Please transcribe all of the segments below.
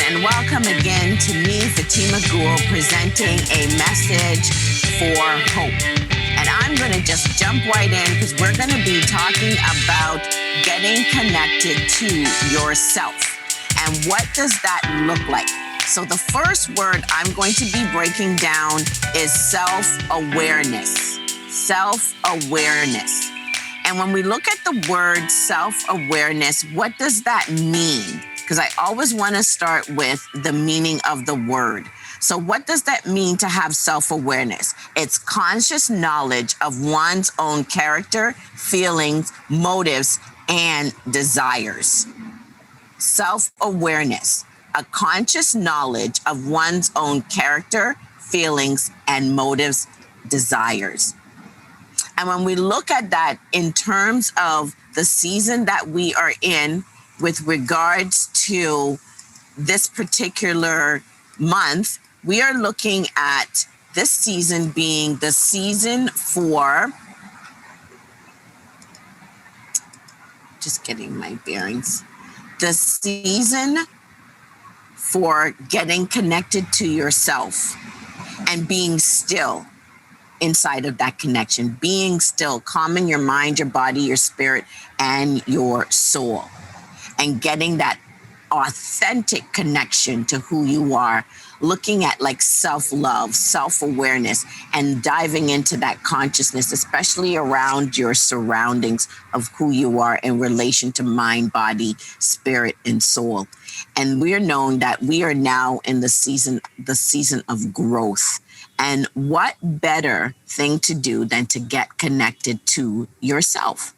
and welcome again to me, Fatima Gould, presenting a message for hope. And I'm going to just jump right in because we're going to be talking about getting connected to yourself. And what does that look like? So the first word I'm going to be breaking down is self-awareness. Self-awareness. And when we look at the word self-awareness, what does that mean? Because I always want to start with the meaning of the word. So what does that mean to have self-awareness? It's conscious knowledge of one's own character, feelings, motives, and desires. Self-awareness, a conscious knowledge of one's own character, feelings, and motives, desires. And when we look at that in terms of the season that we are in with regards to this particular month, we are looking at this season being the season for, just getting my bearings, the season for getting connected to yourself and being still inside of that connection, being still, calming your mind, your body, your spirit, and your soul, and getting that authentic connection to who you are, looking at like self-love, self-awareness, and diving into that consciousness, especially around your surroundings of who you are in relation to mind, body, spirit, and soul. And we're known that we are now in the season of growth. And what better thing to do than to get connected to yourself?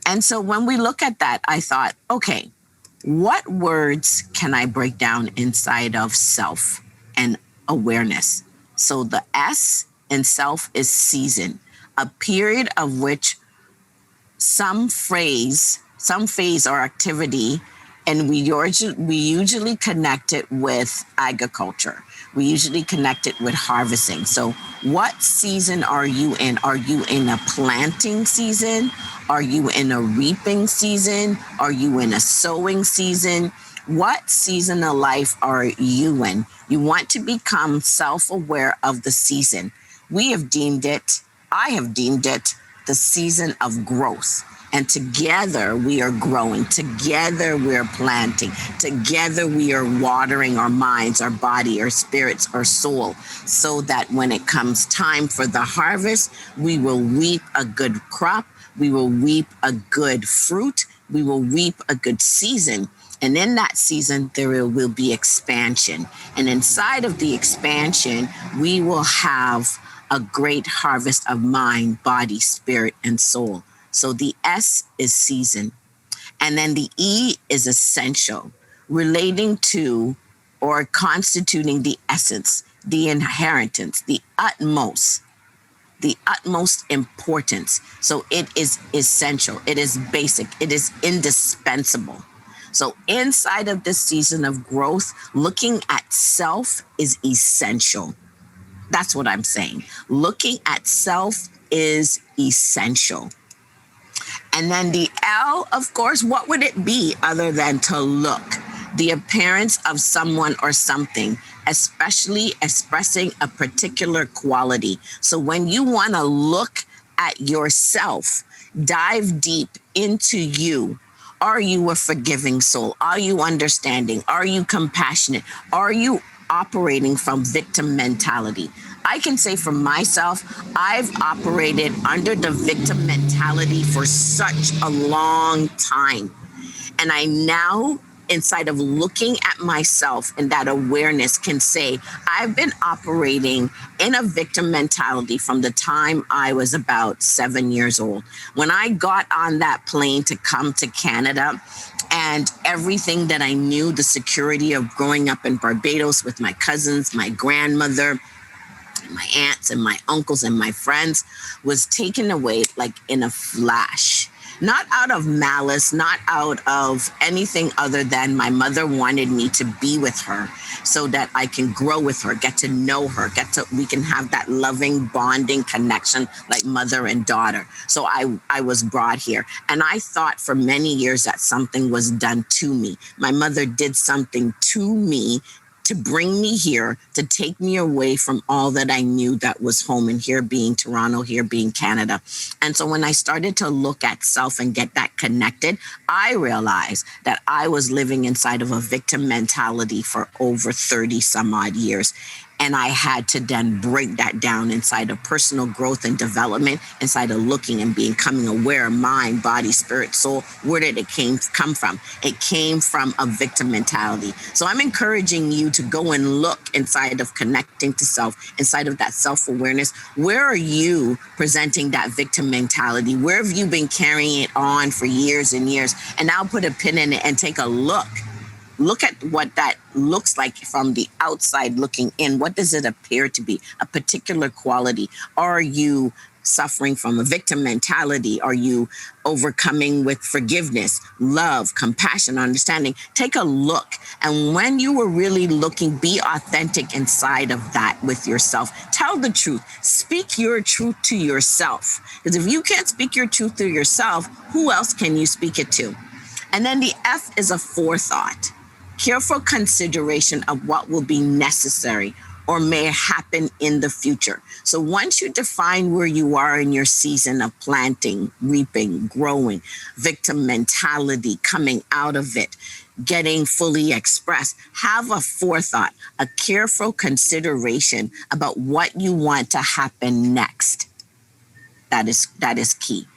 And so when we look at that, I thought, okay, what words can I break down inside of self and awareness? So the S in self is season, a period of which some phase or activity, and we usually connect it with agriculture. We usually connect it with harvesting. So what season are you in? Are you in a planting season? Are you in a reaping season? Are you in a sowing season? What season of life are you in? You want to become self-aware of the season. I have deemed it, the season of growth. And together we are growing. Together we are planting. Together we are watering our minds, our body, our spirits, our soul, so that when it comes time for the harvest, we will reap a good crop. We will reap a good fruit. We will reap a good season. And in that season, there will be expansion. And inside of the expansion, we will have a great harvest of mind, body, spirit, and soul. So the S is season. And then the E is essential, relating to or constituting the essence, the inheritance, the utmost importance. So it is essential. It is basic. It is indispensable. So inside of this season of growth, looking at self is essential. That's what I'm saying. Looking at self is essential. And then the L, of course, what would it be other than to look? The appearance of someone or something, especially expressing a particular quality. So when you want to look at yourself, dive deep into you. Are you a forgiving soul? Are you understanding? Are you compassionate? Are you operating from victim mentality? I can say for myself, I've operated under the victim mentality for such a long time. And I now, inside of looking at myself and that awareness, can say I've been operating in a victim mentality from the time I was about 7 years old. When I got on that plane to come to Canada, and everything that I knew, the security of growing up in Barbados with my cousins, my grandmother, my aunts and my uncles and my friends, was taken away like in a flash. not out of malice, not out of anything other than my mother wanted me to be with her so that I can grow with her, get to know her, we can have that loving bonding connection like mother and daughter. So I was brought here, and I thought for many years that something was done to me. My mother did something to me to bring me here, to take me away from all that I knew that was home, and here being Toronto, here being Canada. And so when I started to look at self and get that connected, I realized that I was living inside of a victim mentality for over 30 some odd years. And I had to then break that down inside of personal growth and development, inside of looking and becoming aware of mind, body, spirit, soul. Where did it come from? It came from a victim mentality. So I'm encouraging you to go and look inside of connecting to self, inside of that self-awareness. Where are you presenting that victim mentality? Where have you been carrying it on for years and years? And now put a pin in it and take a look. Look at what that looks like from the outside looking in. What does it appear to be? A particular quality. Are you suffering from a victim mentality? Are you overcoming with forgiveness, love, compassion, understanding? Take a look. And when you were really looking, be authentic inside of that with yourself. Tell the truth. Speak your truth to yourself. Because if you can't speak your truth to yourself, who else can you speak it to? And then the F is a forethought. Careful consideration of what will be necessary or may happen in the future. So once you define where you are in your season of planting, reaping, growing, victim mentality, coming out of it, getting fully expressed, have a forethought, a careful consideration about what you want to happen next. That is key.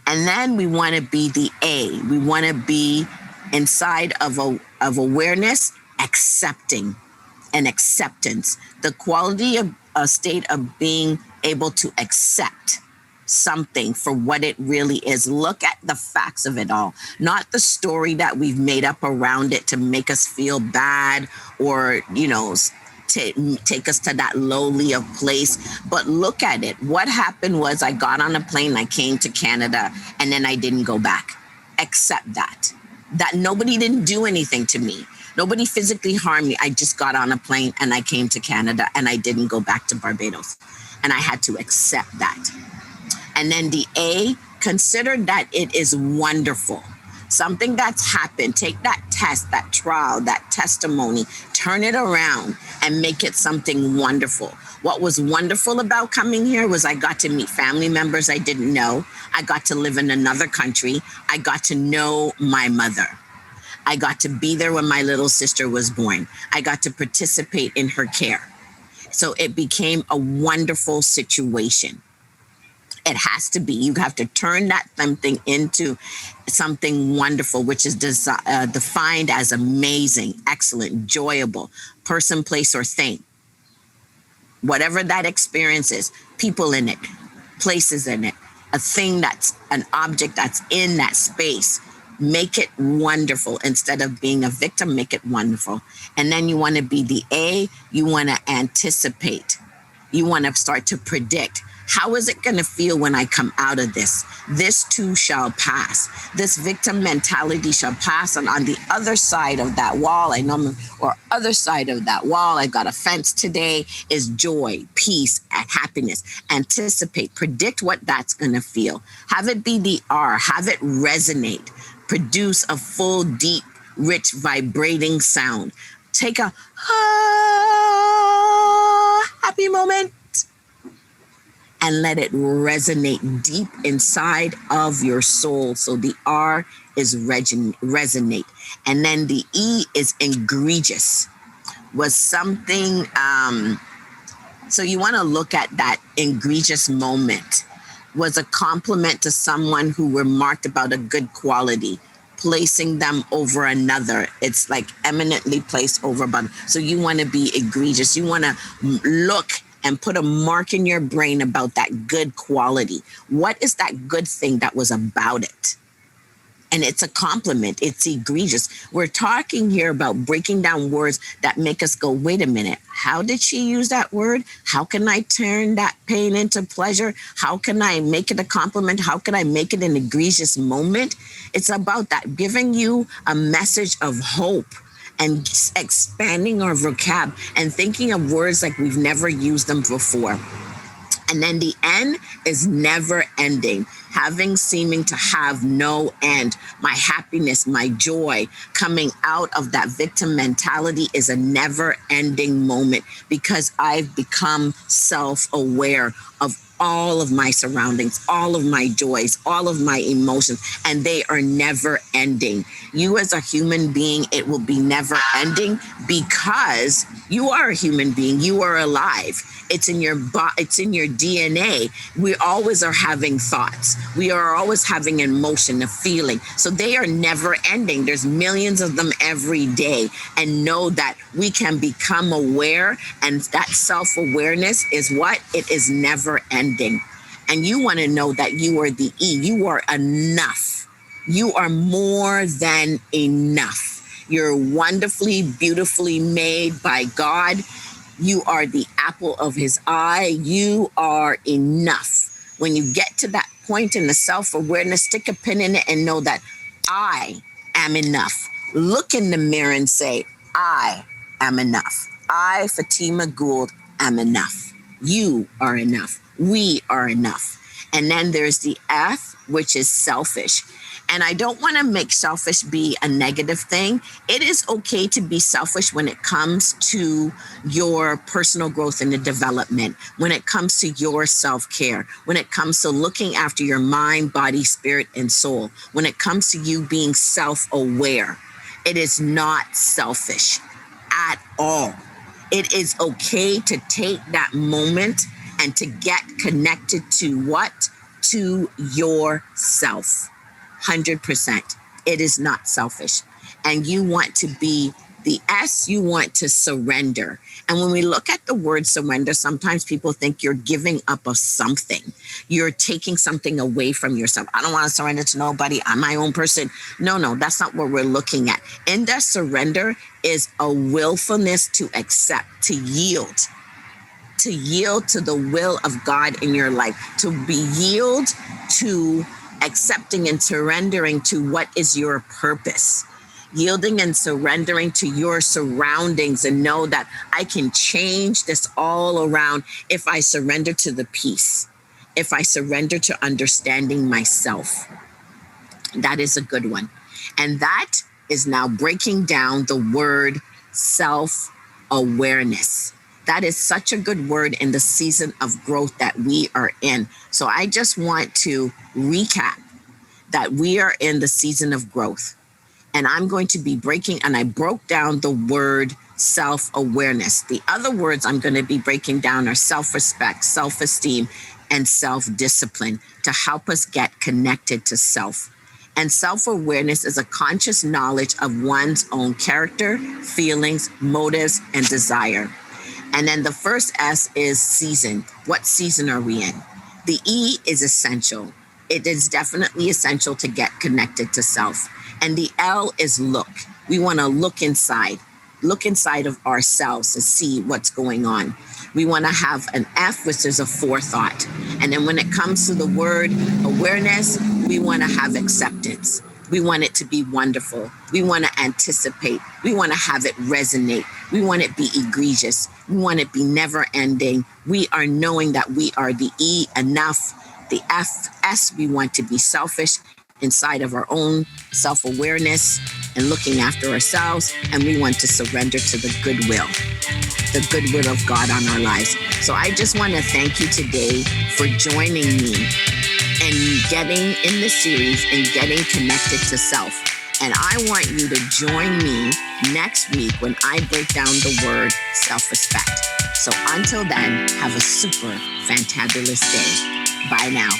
And then we want to be the A. We want to be inside of awareness, accepting and acceptance. The quality of a state of being able to accept something for what it really is. Look at the facts of it all, not the story that we've made up around it to make us feel bad or, to take us to that lowly of place. But look at it. What happened was I got on a plane, I came to Canada, and then I didn't go back. Accept that. That nobody didn't do anything to me. Nobody physically harmed me. I just got on a plane and I came to Canada and I didn't go back to Barbados. And I had to accept that. And then the A, consider that it is wonderful. Something that's happened, take that test, that trial, that testimony, turn it around and make it something wonderful. What was wonderful about coming here was I got to meet family members I didn't know. I got to live in another country. I got to know my mother. I got to be there when my little sister was born. I got to participate in her care. So it became a wonderful situation. It has to be. You have to turn that something into something wonderful, which is defined as amazing, excellent, enjoyable, person, place, or thing. Whatever that experience is, people in it, places in it, a thing that's an object that's in that space. Make it wonderful. Instead of being a victim, make it wonderful. And then you want to be the A, you want to anticipate. You want to start to predict. How is it going to feel when I come out of this? This too shall pass. This victim mentality shall pass. And on the other side of that wall, other side of that wall, I got a fence today, is joy, peace, and happiness. Anticipate, predict what that's going to feel. Have it be the R, have it resonate. Produce a full, deep, rich, vibrating sound. Take a happy moment and let it resonate deep inside of your soul. So the R is resonate. And then the E is egregious. Was something, so you want to look at that egregious moment. Was a compliment to someone who remarked about a good quality, placing them over another. It's like eminently placed over another. So you want to be egregious. You want to look and put a mark in your brain about that good quality. What is that good thing that was about it? And it's a compliment. It's egregious. We're talking here about breaking down words that make us go, wait a minute, how did she use that word? How can I turn that pain into pleasure? How can I make it a compliment? How can I make it an egregious moment? It's about that, giving you a message of hope and expanding our vocab and thinking of words like we've never used them before. And then the N is never ending, having seeming to have no end. My happiness, my joy coming out of that victim mentality is a never ending moment because I've become self-aware of all of my surroundings, all of my joys, all of my emotions, and they are never ending. You as a human being, it will be never ending because you are a human being. You are alive. It's in your it's in your DNA. We always are having thoughts. We are always having emotion, a feeling. So they are never ending. There's millions of them every day. And know that we can become aware, and that self-awareness is what? It is never ending. And you want to know that you are the E. You are enough. You are more than enough. You're wonderfully, beautifully made by God. You are the apple of his eye. You are enough. When you get to that point in the self-awareness, stick a pin in it and know that I am enough. Look in the mirror and say, I am enough. I, Fatima Gould, am enough. You are enough. We are enough. And then there's the F, which is selfish. And I don't want to make selfish be a negative thing. It is okay to be selfish when it comes to your personal growth and the development, when it comes to your self-care, when it comes to looking after your mind, body, spirit, and soul, when it comes to you being self-aware. It is not selfish at all. It is okay to take that moment and to get connected to what? To yourself. 100%. It is not selfish. And you want to be the S, you want to surrender. And when we look at the word surrender, sometimes people think you're giving up of something. You're taking something away from yourself. I don't want to surrender to nobody. I'm my own person. No, that's not what we're looking at. In that surrender is a willfulness to accept, to yield to the will of God in your life, to be yield to accepting and surrendering to what is your purpose, yielding and surrendering to your surroundings, and know that I can change this all around if I surrender to the peace, if I surrender to understanding myself. That is a good one. And that is now breaking down the word self-awareness. That is such a good word in the season of growth that we are in. So I just want to recap that we are in the season of growth. And I'm going to be breaking, and I broke down the word self-awareness. The other words I'm going to be breaking down are self-respect, self-esteem, and self-discipline to help us get connected to self. And self-awareness is a conscious knowledge of one's own character, feelings, motives, and desire. And then the first S is season. What season are we in? The E is essential. It is definitely essential to get connected to self. And the L is look. We want to look inside of ourselves to see what's going on. We want to have an F, which is a forethought. And then when it comes to the word awareness, we want to have acceptance. We want it to be wonderful. We want to anticipate. We want to have it resonate. We want it be egregious. We want it be never ending. We are knowing that we are the E, enough. The S, we want to be selfish inside of our own self-awareness and looking after ourselves. And we want to surrender to the goodwill of God on our lives. So I just want to thank you today for joining me and getting in the series and getting connected to self. And I want you to join me next week when I break down the word self-respect. So until then, have a super fantabulous day. Bye now.